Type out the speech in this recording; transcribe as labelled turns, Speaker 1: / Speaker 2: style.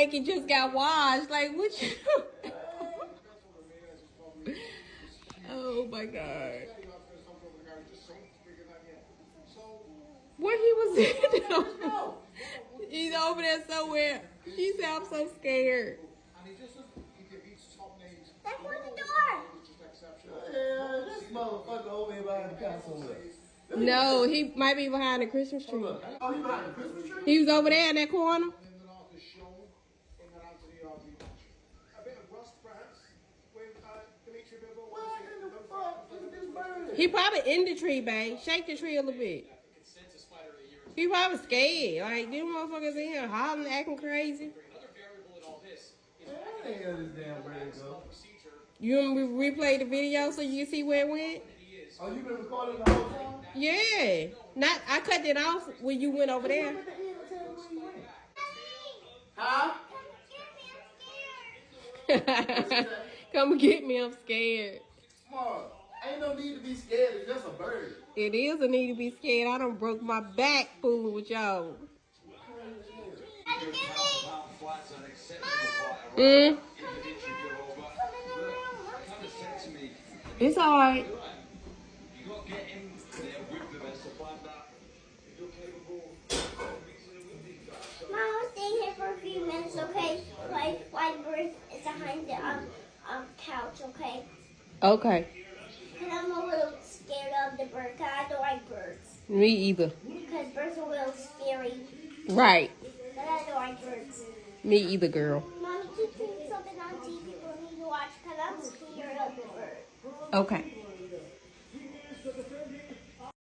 Speaker 1: like it just got washed. Like, what you... Oh, my God. Where he was at? He's over there somewhere. She said, I'm so scared.
Speaker 2: Open the door. Yeah, this motherfucker over here behind the console.
Speaker 1: No, he might be behind the Christmas tree.
Speaker 2: Oh, he behind the Christmas tree?
Speaker 1: He was over there in that corner. He probably in the tree, babe. Shake the tree a little bit. He probably scared. Like, these motherfuckers in here hollering, acting crazy. You want me to replay the video so you can see where it went?
Speaker 2: Oh, you been recording the whole time?
Speaker 1: Yeah. I cut it off when you went over there.
Speaker 2: Huh?
Speaker 1: Come get me, I'm scared.
Speaker 2: Mom, ain't no need to be scared, it's just a bird.
Speaker 1: It is a need to be scared. I done broke my back fooling with y'all. It's alright.
Speaker 3: Mom, I'll stay here for a few minutes, okay? While bird is behind the couch, okay?
Speaker 1: Okay.
Speaker 3: Because I'm a little scared of the bird, because I don't like birds.
Speaker 1: Me either.
Speaker 3: Because birds are a little scary.
Speaker 1: Right.
Speaker 3: But I don't like birds.
Speaker 1: Me either, girl.
Speaker 3: Mommy, keep something on TV for me to watch, because I'm scared of the bird.
Speaker 1: Okay.